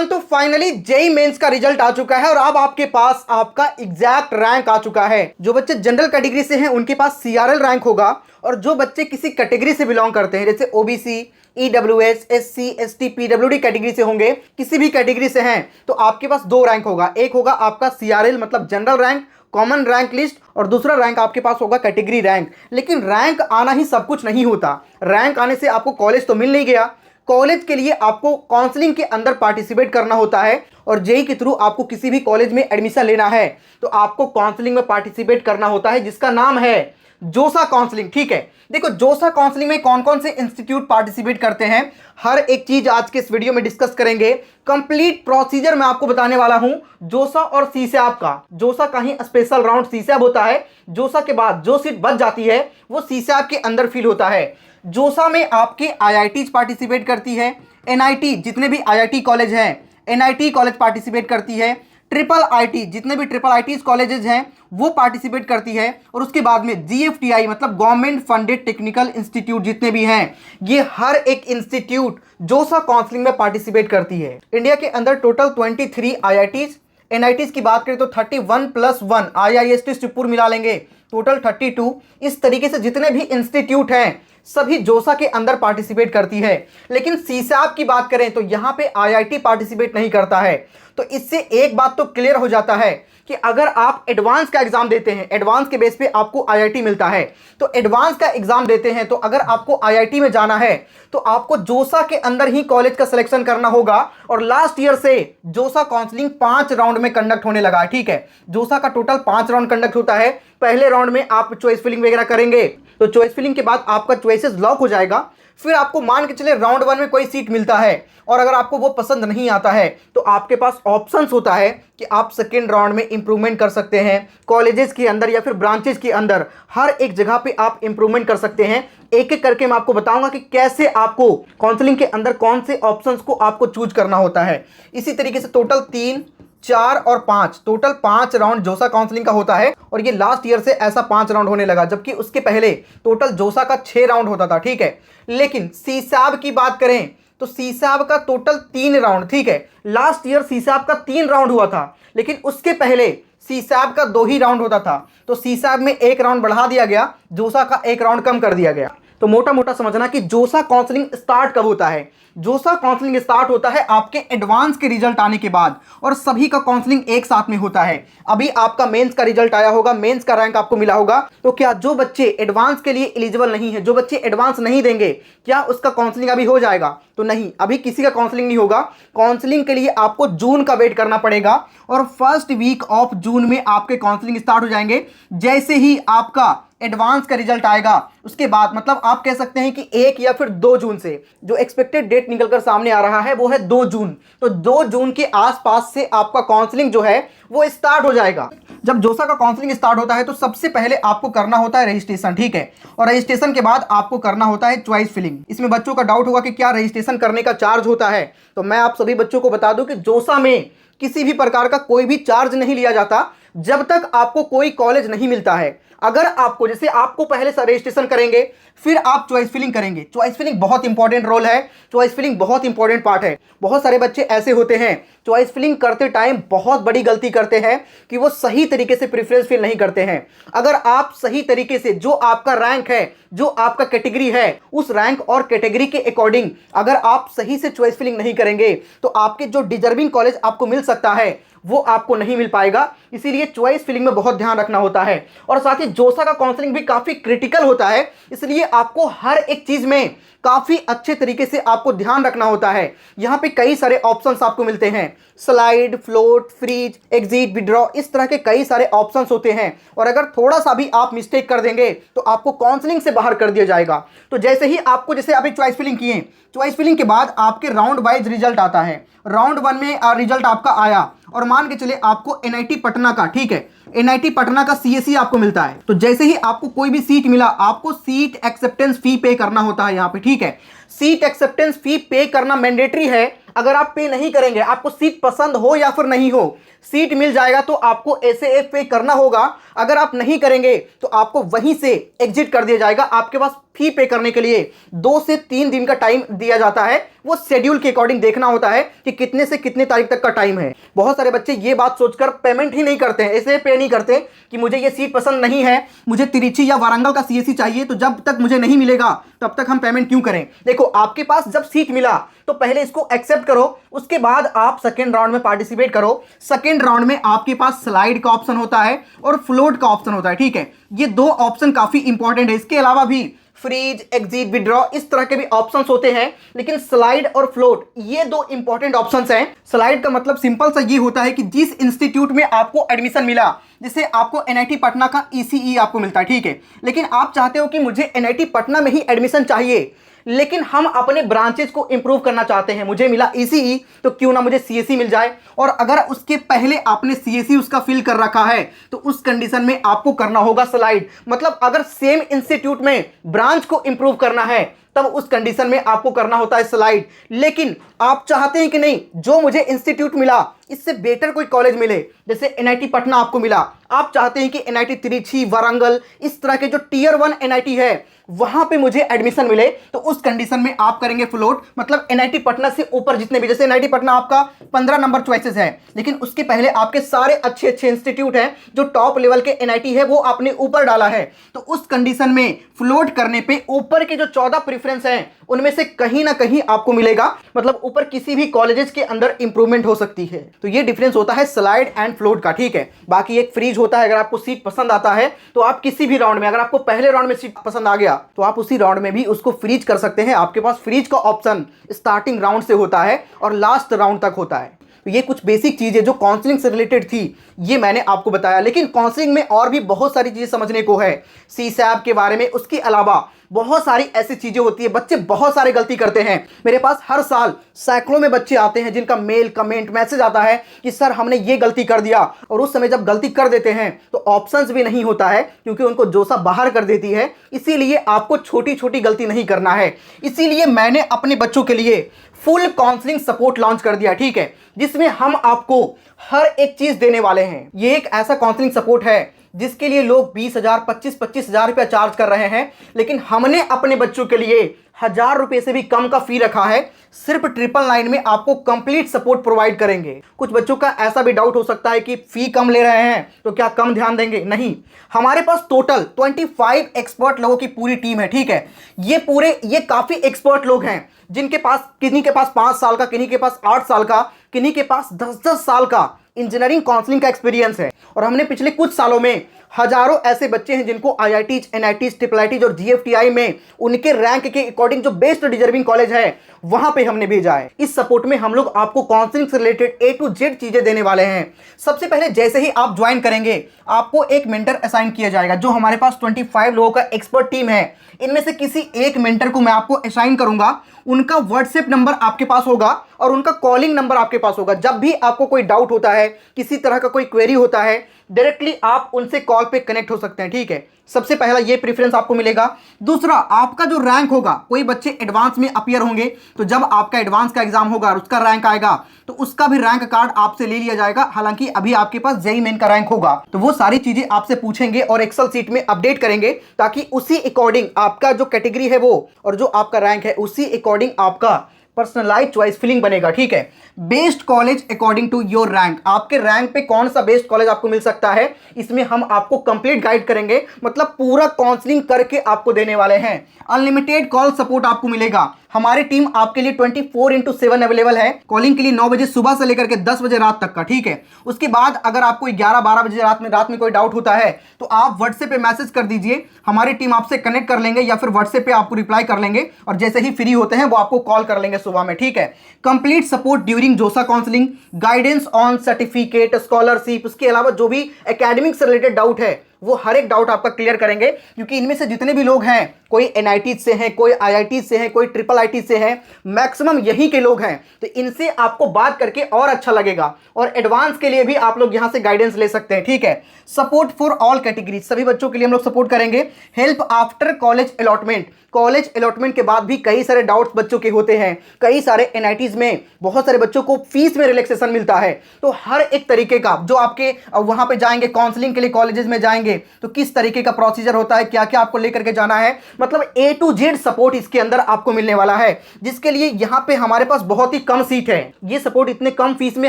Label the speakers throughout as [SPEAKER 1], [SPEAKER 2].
[SPEAKER 1] Everyone, तो finally JEE mains का result आ चुका है और अब आपके पास आपका एग्जैक्ट रैंक आ चुका है। जो बच्चे जनरल कैटेगरी से हैं उनके पास सीआरएल रैंक होगा, और जो बच्चे किसी कैटेगरी से बिलोंग करते हैं जैसे OBC, EWS, SC, ST, PWD category से होंगे, किसी भी कैटेगरी से हैं, तो आपके पास दो रैंक होगा। एक होगा आपका सीआरएल मतलब general rank, common rank list, और दूसरा रैंक आपके पास होगा कैटेगरी रैंक। लेकिन रैंक आना ही सब कुछ नहीं होता। रैंक आने से आपको कॉलेज तो मिल नहीं गया, कॉलेज के लिए आपको काउंसलिंग के अंदर पार्टिसिपेट करना होता है, और जेई के थ्रू आपको किसी भी कॉलेज में एडमिशन लेना है तो आपको काउंसलिंग में पार्टिसिपेट करना होता है, जिसका नाम है जोसा काउंसलिंग। ठीक है, देखो जोसा काउंसलिंग में कौन कौन से इंस्टीट्यूट पार्टिसिपेट करते हैं, हर एक चीज आज के इस वीडियो में डिस्कस करेंगे। कंप्लीट प्रोसीजर मैं आपको बताने वाला हूं जोसा और सीसैब का। जोसा का ही स्पेशल राउंड सीसैब होता है। जोसा के बाद जो सीट बच जाती है वो सीसैब के अंदर फिल होता है। जोसा में आपके आईआईटीज पार्टिसिपेट करती है, एनआईटी जितने भी आईआईटी कॉलेज हैं, एनआईटी कॉलेज पार्टिसिपेट करती है, ट्रिपल आईटी जितने भी ट्रिपल आईटीज कॉलेजेस हैं वो पार्टिसिपेट करती है, और उसके बाद में जीएफटीआई मतलब गवर्नमेंट फंडेड टेक्निकल इंस्टीट्यूट जितने भी हैं, ये हर एक इंस्टीट्यूट जोसा काउंसलिंग में पार्टिसिपेट करती है। इंडिया के अंदर टोटल 23 आईआईटीज, एनआईटीज की बात करें तो 31+1 आईआईएसटी शिवपुर मिला लेंगे, टोटल 32। इस तरीके से जितने भी इंस्टीट्यूट हैं सभी जोसा के अंदर पार्टिसिपेट करती है। लेकिन सीसैब की बात करें तो यहां पे आईआईटी पार्टिसिपेट नहीं करता है। तो इससे एक बात तो क्लियर हो जाता है कि अगर आप एडवांस का एग्जाम देते हैं, एडवांस के बेस पे आपको आईआईटी मिलता है, तो एडवांस का एग्जाम देते हैं तो अगर आपको आईआईटी में जाना है तो आपको जोसा के अंदर ही कॉलेज का सिलेक्शन करना होगा। और लास्ट ईयर से जोसा काउंसलिंग 5 राउंड में कंडक्ट होने लगा है। ठीक है, जोसा का टोटल 5 राउंड कंडक्ट होता है। पहले राउंड में आप चॉइस फिलिंग वगैरह करेंगे, तो चॉइस फिलिंग के बाद आपका चॉइसेस लॉक हो जाएगा। फिर आपको मान के चले राउंड 1 में कोई सीट मिलता है और अगर आपको वो पसंद नहीं आता है तो आपके पास ऑप्शंस होता है कि आप सेकेंड राउंड में इंप्रूवमेंट कर सकते हैं। कॉलेजेस के अंदर या फिर ब्रांचेस के अंदर हर एक जगह पे आप इंप्रूवमेंट कर सकते हैं। एक एक करके मैं आपको बताऊंगा कि कैसे आपको काउंसलिंग के अंदर कौन से ऑप्शंस को आपको चूज करना होता है। इसी तरीके से टोटल 3, 4 और 5 टोटल 5 राउंड जोसा काउंसलिंग का होता है, और ये लास्ट ईयर से ऐसा 5 राउंड होने लगा, जबकि उसके पहले टोटल जोसा का 6 राउंड होता था। ठीक है, लेकिन सीसैब की बात करें तो सीसैब का टोटल 3 राउंड। ठीक है, लास्ट ईयर सीसैब का 3 राउंड हुआ था, लेकिन उसके पहले सीसैब का 2 ही राउंड होता था। तो सीसैब में 1 राउंड बढ़ा दिया गया, जोसा का 1 राउंड कम कर दिया गया। तो मोटा मोटा समझना कि जोसा काउंसलिंग स्टार्ट कब होता है। जोसा काउंसलिंग स्टार्ट होता है आपके एडवांस के रिजल्ट आने के बाद, और सभी का काउंसलिंग एक साथ में होता है। अभी आपका मेंस का रिजल्ट आया होगा, मेंस का रैंक आपको मिला होगा, तो क्या जो बच्चे एडवांस के लिए एलिजिबल नहीं है, जो बच्चे एडवांस नहीं देंगे, क्या उसका काउंसलिंग अभी हो जाएगा? तो नहीं, अभी किसी का काउंसलिंग नहीं होगा। काउंसलिंग के लिए आपको जून का वेट करना पड़ेगा, और फर्स्ट वीक ऑफ जून में आपके काउंसलिंग स्टार्ट हो जाएंगे। जैसे ही आपका एडवांस का रिजल्ट आएगा उसके बाद मतलब आप कह सकते हैं कि 1 या फिर 2 जून से जो एक्सपेक्टेड डेट निकलकर सामने आ रहा है वो है 2 जून। तो 2 जून के आसपास से आपका काउंसलिंग जो है वो स्टार्ट हो जाएगा। जब जोसा का काउंसलिंग स्टार्ट होता है तो सबसे पहले आपको करना होता है रजिस्ट्रेशन। ठीक है, और रजिस्ट्रेशन के बाद आपको करना होता है चॉइस फिलिंग। इसमें बच्चों का डाउट होगा कि क्या रजिस्ट्रेशन करने का चार्ज होता है, तो मैं आप सभी बच्चों को बता दूं कि जोसा में किसी भी प्रकार का कोई भी चार्ज नहीं लिया जाता जब तक आपको कोई कॉलेज नहीं मिलता है। अगर आपको जैसे आपको पहले से रजिस्ट्रेशन करेंगे फिर आप चॉइस फिलिंग करेंगे। चॉइस फिलिंग बहुत इंपॉर्टेंट रोल है, चॉइस फिलिंग बहुत इंपॉर्टेंट पार्ट है। बहुत सारे बच्चे ऐसे होते हैं चॉइस फिलिंग करते टाइम बहुत बड़ी गलती करते हैं कि वो सही तरीके से प्रेफरेंस फिल नहीं करते हैं। अगर आप सही तरीके से जो आपका रैंक है, जो आपका कैटेगरी है, उस रैंक और कैटेगरी के अकॉर्डिंग अगर आप सही से चॉइस फिलिंग नहीं करेंगे तो आपके जो डिजर्विंग कॉलेज आपको मिल सकता है वो आपको नहीं मिल पाएगा। इसीलिए चॉइस फिलिंग में बहुत ध्यान रखना होता है, और साथ ही जोसा का काउंसलिंग भी काफी क्रिटिकल होता है, इसलिए आपको हर एक चीज में काफी अच्छे तरीके से आपको ध्यान रखना होता है। यहाँ पे कई सारे ऑप्शंस आपको मिलते हैं, slide, float, freeze, exit, withdraw, इस तरह के कई सारे ऑप्शंस होते हैं, और अगर थोड़ा सा भी आप मिस्टेक कर देंगे तो आपको काउंसलिंग से बाहर कर दिया जाएगा। तो जैसे ही आपको जैसे अभी चॉइस फिलिंग किए, चॉइस फिलिंग के बाद आपके राउंड वाइज रिजल्ट आता है। राउंड 1 में रिजल्ट आपका आया, और मान के चले आपको एनआईटी पटना का, ठीक है, एनआईटी पटना का सीएसई आपको मिलता है। तो जैसे ही आपको कोई भी सीट मिला आपको सीट एक्सेप्टेंस फी पे करना होता है यहाँ पे। ठीक है, सीट एक्सेप्टेंस फी पे करना मैंडेटरी है अगर आप पे नहीं करेंगे, आपको सीट पसंद हो या फिर नहीं हो, सीट मिल जाएगा तो आपको एसएएफ पे करना होगा। अगर आप नहीं करेंगे तो आपको वहीं से एग्जिट कर दिया जाएगा। आपके पास फी पे करने के लिए 2 से 3 दिन का टाइम दिया जाता है। वो शेड्यूल के अकॉर्डिंग देखना होता है कि कितने से कितने तारीख तक का टाइम है। बहुत सारे बच्चे ये बात सोचकर पेमेंट ही नहीं करते हैं, ऐसे पे नहीं करते कि मुझे ये सीट पसंद नहीं है, मुझे तिरुचि या वारंगल का सीएससी चाहिए, तो जब तक मुझे नहीं मिलेगा तब तक हम पेमेंट क्यों करें। देखो, आपके पास जब सीट मिला तो पहले इसको एक्सेप्ट करो, उसके बाद आप सेकेंड राउंड में पार्टिसिपेट करो। सेकेंड राउंड में आपके पास स्लाइड का ऑप्शन होता है और फ्लोट का ऑप्शन होता है, ठीक है। ये 2 ऑप्शन काफी इंपॉर्टेंट है। इसके अलावा भी फ्रीज, एग्जिट, विड्रॉ, इस तरह के भी ऑप्शंस होते हैं, लेकिन स्लाइड और फ्लोट ये 2 इंपॉर्टेंट ऑप्शंस हैं। स्लाइड का मतलब सिंपल सा ये होता है कि जिस इंस्टीट्यूट में आपको एडमिशन मिला, जैसे आपको एनआईटी पटना का ईसीई आपको मिलता है, ठीक है, लेकिन आप चाहते हो कि मुझे एनआईटी पटना में ही एडमिशन चाहिए, लेकिन हम अपने ब्रांचेज को इंप्रूव करना चाहते हैं। मुझे मिला ईसीई तो क्यों ना मुझे सीएससी मिल जाए। और अगर उसके पहले आपने सीएससी उसका फिल कर रखा है तो उस कंडीशन में आपको करना होगा स्लाइड। मतलब अगर सेम इंस्टीट्यूट में ब्रांच को इंप्रूव करना है तब उस कंडीशन में आपको करना होता है स्लाइड। लेकिन आप चाहते हैं कि नहीं, जो मुझे इंस्टीट्यूट मिला इससे बेटर कोई कॉलेज मिले, जैसे एनआईटी पटना आपको मिला, आप चाहते हैं कि एनआईटी तिरुचि, वारंगल, इस तरह के जो टियर 1 एनआईटी है वहां पे मुझे एडमिशन मिले, तो उस कंडीशन में आप करेंगे फ्लोट। मतलब एनआईटी पटना से ऊपर जितने भी, जैसे एनआईटी पटना आपका 15 नंबर चॉइसेस है, लेकिन उसके पहले आपके सारे अच्छे अच्छे इंस्टीट्यूट हैं जो टॉप लेवल के एनआईटी है वो आपने ऊपर डाला है, तो उस कंडीशन में फ्लोट करने पे ऊपर के जो 14 प्रेफरेंस हैं उनमें से कहीं ना कहीं आपको मिलेगा। मतलब ऊपर किसी भी कॉलेजेस के अंदर इंप्रूवमेंट हो सकती है। तो ये डिफरेंस होता है स्लाइड एंड फ्लोट का, ठीक है। बाकी एक फ्रीज होता है, अगर आपको सीट पसंद आता है तो आप किसी भी राउंड में, अगर आपको पहले राउंड में सीट पसंद आ गया तो आप उसी राउंड में भी उसको फ्रीज कर सकते हैं। आपके पास फ्रीज का ऑप्शन स्टार्टिंग राउंड से होता है और लास्ट राउंड तक होता है। तो ये कुछ बेसिक चीजें जो काउंसलिंग से रिलेटेड थी ये मैंने आपको बताया, लेकिन काउंसलिंग में और भी बहुत सारी चीजें समझने को है, सीसैप के बारे में। उसके अलावा बहुत सारी ऐसी चीजें होती है, बच्चे बहुत सारे गलती करते हैं। मेरे पास हर साल सैकड़ों में बच्चे आते हैं जिनका मेल, कमेंट, मैसेज आता है कि सर हमने ये गलती कर दिया, और उस समय जब गलती कर देते हैं तो ऑप्शंस भी नहीं होता है क्योंकि उनको जोसा बाहर कर देती है। इसीलिए आपको छोटी छोटी गलती नहीं करना है। इसीलिए मैंने अपने बच्चों के लिए फुल काउंसलिंग सपोर्ट लॉन्च कर दिया, ठीक है, जिसमें हम आपको हर एक चीज देने वाले हैं। ये एक ऐसा काउंसलिंग सपोर्ट है जिसके लिए लोग 20,000, 25,000 रुपया चार्ज कर रहे हैं, लेकिन हमने अपने बच्चों के लिए 1,000 रुपये से भी कम का फी रखा है। सिर्फ 999 में आपको कंप्लीट सपोर्ट प्रोवाइड करेंगे। कुछ बच्चों का ऐसा भी डाउट हो सकता है कि फी कम ले रहे हैं तो क्या कम ध्यान देंगे? नहीं, हमारे पास टोटल 25 एक्सपर्ट लोगों की पूरी टीम है, ठीक है। ये काफी एक्सपर्ट लोग हैं जिनके पास, किन्हीं के पास 5 साल का, किन्हीं के पास 8 साल का, किन्हीं के पास 10-10 साल का इंजीनियरिंग काउंसलिंग का एक्सपीरियंस है। और हमने पिछले कुछ सालों में हजारों ऐसे बच्चे हैं जिनको आईआईटीज, एनआईटीज, ट्रिपल आईटीज और जीएफटीआई में उनके रैंक के अकॉर्डिंग जो बेस्ट डिजर्विंग कॉलेज है वहां पे हमने भेजा है। इस सपोर्ट में हम लोग आपको काउंसलिंग से रिलेटेड A to Z चीजें देने वाले हैं। सबसे पहले जैसे ही आप ज्वाइन करेंगे आपको एक मेंटर असाइन किया जाएगा। जो हमारे पास 25 लोगों का एक्सपर्ट टीम है, इनमें से किसी एक मेंटर को मैं आपको असाइन करूंगा। उनका व्हाट्सएप नंबर आपके पास होगा और उनका कॉलिंग नंबर आपके पास होगा। जब भी आपको कोई डाउट होता है, किसी तरह का कोई क्वेरी होता है, डायरेक्टली आप उनसे कॉल पे कनेक्ट हो सकते हैं, ठीक है। सबसे पहला ये प्रेफरेंस आपको मिलेगा। दूसरा, आपका जो रैंक होगा, कोई बच्चे एडवांस में अपीयर होंगे तो जब आपका एडवांस का एग्जाम होगा और उसका रैंक आएगा तो उसका भी रैंक कार्ड आपसे ले लिया जाएगा। हालांकि अभी आपके पास जेईई मेन का रैंक होगा तो वो सारी चीजें आपसे पूछेंगे और एक्सेल सीट में अपडेट करेंगे, ताकि उसी अकॉर्डिंग आपका जो कैटेगरी है वो और जो आपका रैंक है उसी अकॉर्डिंग आपका पर्सनलाइज चॉइस फिलिंग बनेगा, ठीक है। Best college according to your rank, आपके रैंक पे कौन सा बेस्ट कॉलेज आपको मिल सकता है, इसमें हम आपको कंप्लीट गाइड करेंगे। मतलब पूरा काउंसलिंग करके आपको देने वाले हैं। अनलिमिटेड कॉल सपोर्ट आपको मिलेगा। हमारी टीम आपके लिए 24/7 अवेलेबल है। कॉलिंग के लिए 9 बजे सुबह से लेकर के 10 बजे रात तक का, ठीक है। उसके बाद अगर आपको 11-12 बजे रात में कोई डाउट होता है तो आप व्हाट्सएप पे मैसेज कर दीजिए, हमारी टीम आपसे कनेक्ट कर लेंगे या फिर व्हाट्सएप पे आपको रिप्लाई कर लेंगे और जैसे ही फ्री होते हैं वो आपको कॉल कर लेंगे सुबह में, ठीक है। कंप्लीट सपोर्ट ड्यूरिंग जोसा counselling, guidance on certificate, scholarship, उसके अलावा जो भी एकेडमिक से रिलेटेड डाउट है वो हर एक डाउट आपका क्लियर करेंगे, क्योंकि इनमें से जितने भी लोग हैं कोई एनआईटी से हैं, कोई आईआईटी से हैं, कोई ट्रिपल आईटी से हैं, मैक्सिमम यहीं के लोग हैं। तो इनसे आपको बात करके और अच्छा लगेगा और एडवांस के लिए भी आप लोग यहां से गाइडेंस ले सकते हैं, ठीक है। सपोर्ट फॉर ऑल कैटेगरी, सभी बच्चों के लिए हम लोग सपोर्ट करेंगे। Help after college allotment, college allotment के बाद भी कई सारे डाउट्स बच्चों के होते हैं, कई सारे एनआईटीज में बहुत सारे बच्चों को फीस में रिलैक्सेशन मिलता है। तो हर एक तरीके का जो आपके वहां पे जाएंगे काउंसलिंग के लिए, कॉलेजेस में जाएंगे तो किस तरीके का प्रोसीजर होता है, क्या क्या आपको लेकर के जाना है, मतलब A to Z सपोर्ट इसके अंदर आपको मिलने वाला है, जिसके लिए यहां पे हमारे पास बहुत ही कम सीट है। ये सपोर्ट इतने कम फीस में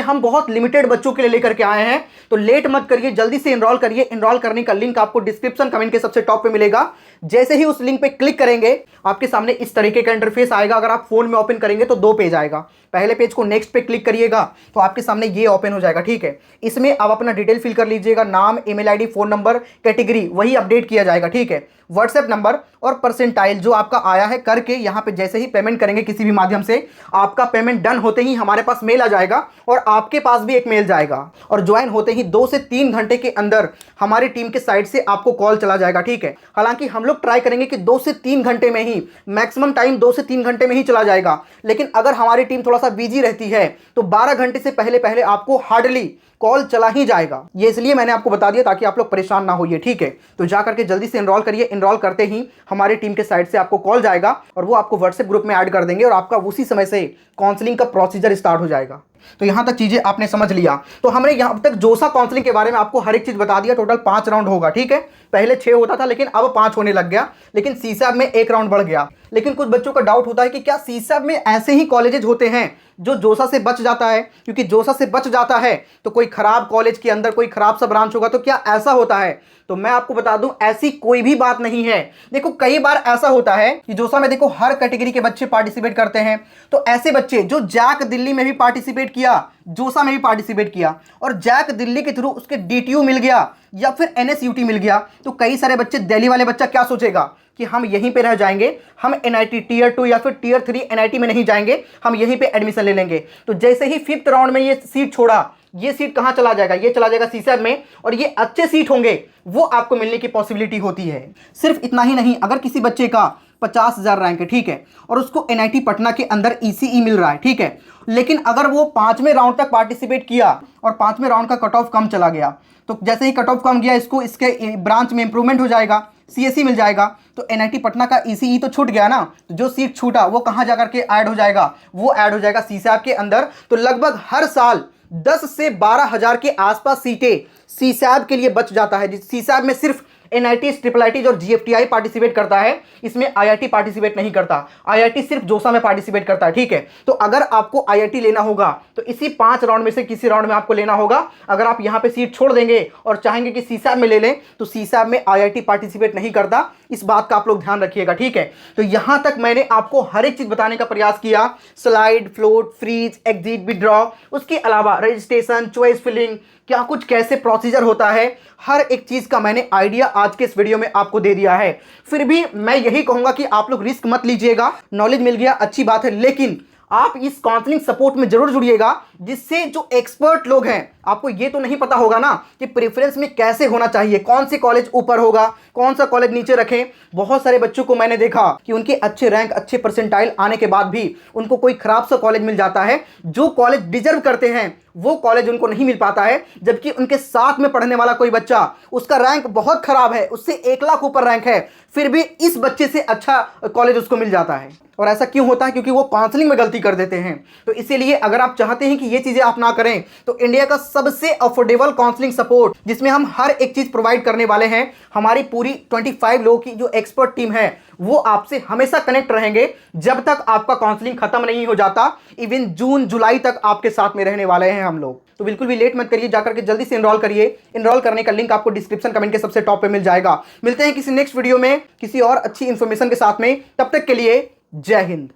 [SPEAKER 1] हम बहुत लिमिटेड बच्चों के लिए लेकर के आए हैं। तो लेट मत करिए, जल्दी से एनरोल करिए। एनरोल करने का लिंक आपको डिस्क्रिप्शन कमेंट के सबसे टॉप पे मिलेगा। जैसे ही उस लिंक पे क्लिक करेंगे आपके सामने इस तरीके का इंटरफेस आएगा। अगर आप फोन में ओपन करेंगे तो 2 पेज आएगा। पहले पेज को नेक्स्ट पे क्लिक करिएगा तो आपके सामने ये ओपन हो जाएगा, ठीक है। इसमें आप अपना डिटेल फिल कर लीजिएगा, नाम, email ID, phone number, category वही अपडेट किया जाएगा, ठीक है। व्हाट्सएप नंबर और परसेंटाइल जो आपका आया है करके यहाँ पे जैसे ही पेमेंट करेंगे किसी भी माध्यम से, आपका पेमेंट डन होते ही हमारे पास मेल आ जाएगा और आपके पास भी एक मेल जाएगा। और ज्वाइन होते ही 2 से 3 घंटे के अंदर हमारी टीम के साइड से आपको कॉल चला जाएगा, ठीक है। हालांकि हम लोग ट्राई करेंगे कि 2 से 3 घंटे में ही, मैक्सिमम टाइम 2 से 3 घंटे में ही चला जाएगा। लेकिन अगर हमारी टीम थोड़ा सा बिजी रहती है तो 12 घंटे से पहले पहले आपको हार्डली कॉल चला ही जाएगा। ये इसलिए मैंने आपको बता दिया ताकि आप लोग परेशान ना होइए, ठीक है। तो जा करके जल्दी से एनरोल करिए। एनरोल करते ही हमारी टीम के साइड से आपको कॉल जाएगा और वो आपको व्हाट्सएप ग्रुप में ऐड कर देंगे और आपका उसी समय से काउंसलिंग का प्रोसीजर स्टार्ट हो जाएगा। तो यहां तक चीजें आपने समझ लिया। तो हमने यहां तक जोसा काउंसलिंग के बारे में आपको हर एक चीज बता दिया। टोटल 5 राउंड होगा, ठीक है। पहले 6 होता था लेकिन अब 5 होने लग गया। लेकिन सीसैब में 1 राउंड बढ़ गया। लेकिन कुछ बच्चों का डाउट होता है कि क्या सीसैब में ऐसे ही कॉलेजेस होते हैं जो जोसा से बच जाता है? क्योंकि जोसा से बच जाता है तो कोई खराब कॉलेज के अंदर कोई खराब सा ब्रांच होगा, तो क्या ऐसा होता है? तो मैं आपको बता दूं ऐसी कोई भी बात नहीं है। देखो कई बार ऐसा होता है कि जोसा में देखो हर कैटेगरी के बच्चे पार्टिसिपेट करते हैं। तो ऐसे बच्चे जो जैक दिल्ली में भी पार्टिसिपेट किया, जोसा में भी पार्टिसिपेट किया और जैक दिल्ली के थ्रू उसके डीटीयू मिल गया या फिर एनएसयूटी मिल गया, तो कई सारे बच्चे, दिल्ली वाले बच्चा क्या सोचेगा कि हम यहीं पे रह जाएंगे, हम एनआईटी टियर 2 या फिर टियर 3 एनआईटी में नहीं जाएंगे, हम यहीं पे एडमिशन ले लेंगे। तो जैसे ही 5th राउंड में ये सीट छोड़ा, ये सीट कहां चला जाएगा? ये चला जाएगा सीसैब में। और ये अच्छे सीट होंगे वो आपको मिलने की पॉसिबिलिटी होती है। सिर्फ इतना ही नहीं, अगर किसी बच्चे का 50,000 रैंक है, ठीक है, और उसको एनआईटी पटना के अंदर ईसीई मिल रहा है, ठीक है, लेकिन अगर वो 5वें राउंड तक पार्टिसिपेट किया और 5वें राउंड का कट ऑफ कम चला गया, तो जैसे ही कट ऑफ कम गया इसको इसके ब्रांच में इंप्रूवमेंट हो जाएगा, सीएसई मिल जाएगा, तो एनआईटी पटना का ईसीई तो छूट गया ना। तो जो सीट छूटा वो कहां जाकर के ऐड हो जाएगा? वो ऐड हो जाएगा सीसैब के अंदर। तो लगभग हर साल 10 से 12 हज़ार के आसपास सीटें सीसैब के लिए बच जाता है। सीसैब में सिर्फ एनआईटी, ट्रिपल आईटी और जीएफटीआई पार्टिसिपेट करता है, इसमें आईआईटी पार्टिसिपेट नहीं करता। आईआईटी सिर्फ जोसा में पार्टिसिपेट करता है, ठीक है। तो अगर आपको आईआईटी लेना होगा तो इसी 5 राउंड में से किसी राउंड में आपको लेना होगा। अगर आप यहां पे सीट छोड़ देंगे और चाहेंगे कि सीसैब में ले लें तो सीसैब में आईआईटी पार्टिसिपेट नहीं करता। इस बात का आप लोग ध्यान रखिएगा, ठीक है। तो यहां तक मैंने आपको हर एक चीज बताने का प्रयास किया। Slide, float, freeze, exit, withdraw, उसके अलावा रजिस्ट्रेशन, चॉइस फिलिंग, क्या कुछ कैसे प्रोसीजर होता है, हर एक चीज का मैंने आइडिया आज के इस वीडियो में आपको दे दिया है। फिर भी मैं यही कहूंगा कि आप लोग रिस्क मत लीजिएगा। नॉलेज मिल गया अच्छी बात है, लेकिन आप इस काउंसलिंग सपोर्ट में जरूर जुड़िएगा, जिससे जो एक्सपर्ट लोग हैं, आपको ये तो नहीं पता होगा ना कि प्रेफरेंस में कैसे होना चाहिए, कौन से कॉलेज ऊपर होगा, कौन सा कॉलेज नीचे रखें। बहुत सारे बच्चों को मैंने देखा कि उनके अच्छे रैंक, अच्छे परसेंटाइल आने के बाद भी उनको कोई खराब सा कॉलेज मिल जाता है। जो कॉलेज डिजर्व करते हैं वो कॉलेज उनको नहीं मिल पाता है, जबकि उनके साथ में पढ़ने वाला कोई बच्चा, उसका रैंक बहुत खराब है, उससे 1 लाख ऊपर रैंक है, फिर भी इस बच्चे से अच्छा कॉलेज उसको मिल जाता है। और ऐसा क्यों होता है? क्योंकि वो काउंसलिंग में गलती कर देते हैं। तो इसीलिए अगर आप चाहते हैं कि ये चीजें आप ना करें तो इंडिया का सबसे अफोर्डेबल काउंसलिंग सपोर्ट, जिसमें हम हर एक चीज प्रोवाइड करने वाले हैं, हमारी पूरी 25 लोगों की जो एक्सपर्ट टीम है वो आपसे हमेशा कनेक्ट रहेंगे जब तक आपका काउंसलिंग खत्म नहीं हो जाता। इवन जून जुलाई तक आपके साथ में रहने वाले हैं हम लोग। तो बिल्कुल भी लेट मत करिए, जाकर के जल्दी से एनरोल करिए। एनरोल करने का लिंक आपको डिस्क्रिप्शन कमेंट के सबसे टॉप पे मिल जाएगा। मिलते हैं किसी नेक्स्ट वीडियो में किसी और अच्छी इंफॉर्मेशन के साथ में। तब तक के लिए जय हिंद।